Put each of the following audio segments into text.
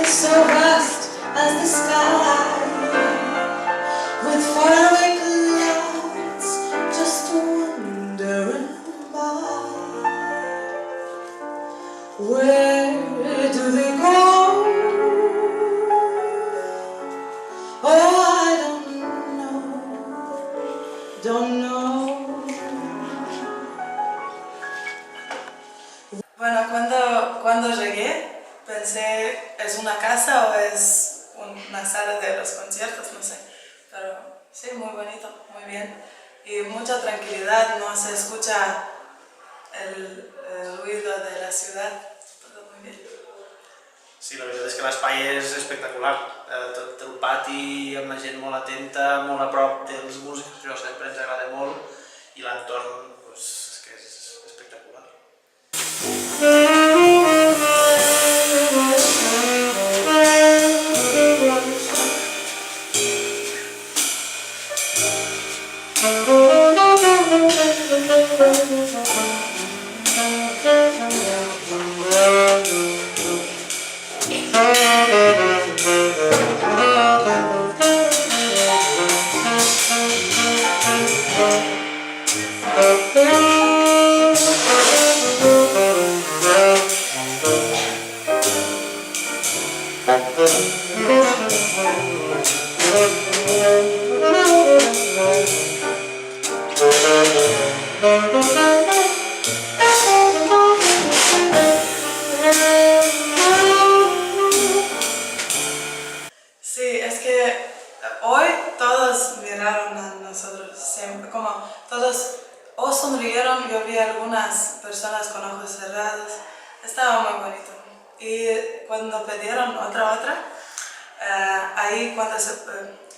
so vast as the sky, with faraway clouds just wandering by. Where do they go? Oh, I don't know. Bueno, cuando llegué pensé, ¿es una casa o es una sala de los conciertos? No sé, pero sí, muy bonito, muy bien y mucha tranquilidad, no se escucha el ruido de la ciudad, todo muy bien. Sí, la veritat és que l'espai és espectacular, tot el pati amb la gent molt atenta, molt a prop dels músics, això sempre ens agrada molt i l'entorn és que és espectacular. Sí, es que hoy todos miraron a nosotros, siempre, como todos o sonrieron, yo vi algunas personas con ojos cerrados, estaba muy bonito. Y cuando pidieron otra, ahí cuando se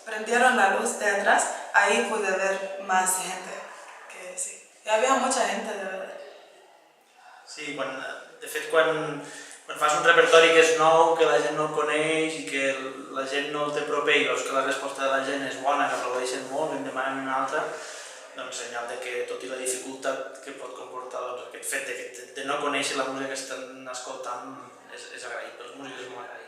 prendieron la luz de atrás, ahí pude ver más gente, que sí, y había mucha gente de verdad. Sí, de fet quan fas un repertori que és nou, que la gent no el coneix i que la gent no el té proper i veus que la resposta de la gent és bona, que aplaudeixen molt, en demanen una altra, doncs senyal de que tot i la dificultat que pot comportar aquest fet de no conèixer la música que estan escoltant és agraït, pels músics és molt agraït.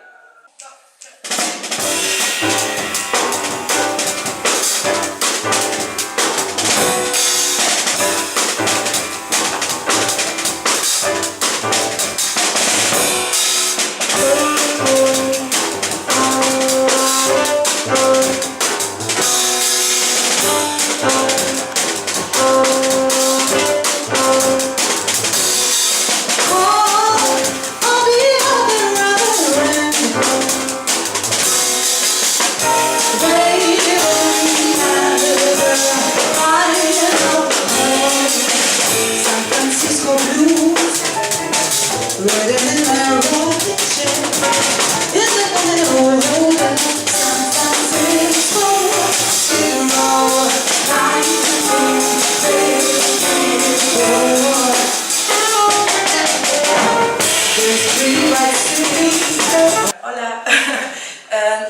Hola,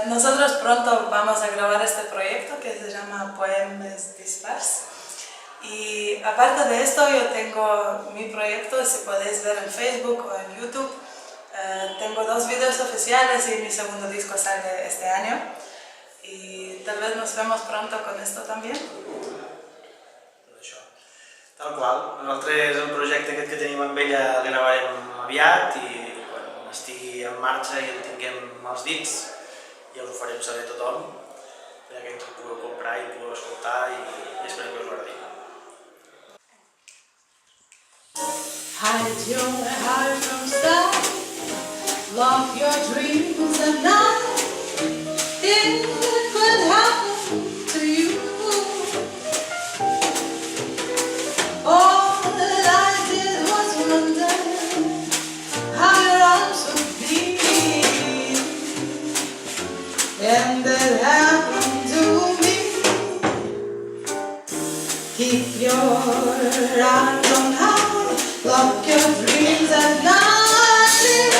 nosotros pronto vamos a grabar este proyecto que se llama Poemes Dispars y aparte de esto yo tengo mi proyecto, si podéis ver en Facebook o en YouTube, tengo 2 vídeos oficiales y mi segundo disco sale este año y tal vez nos vemos pronto con esto también. Tal qual, nosaltres el projecte aquest que tenim amb ella el gravarem aviat i quan estigui en marxa i el tinguem als dits ja us ho farem saber a tothom perquè ens ho pugueu comprar i pugueu escoltar i esperem que us agradi. Hide your heart from sight, lock your dreams at night, it could happen to you. All that I did was wonder how your arms would be, and that happened to me. Keep your eyes on high, lock your dreams at night, it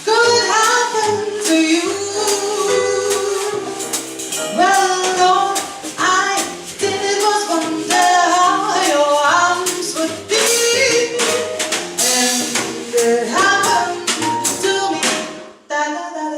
could happen to you. Well, all I did was wonder how your arms would be, and it happened to me. Da da da.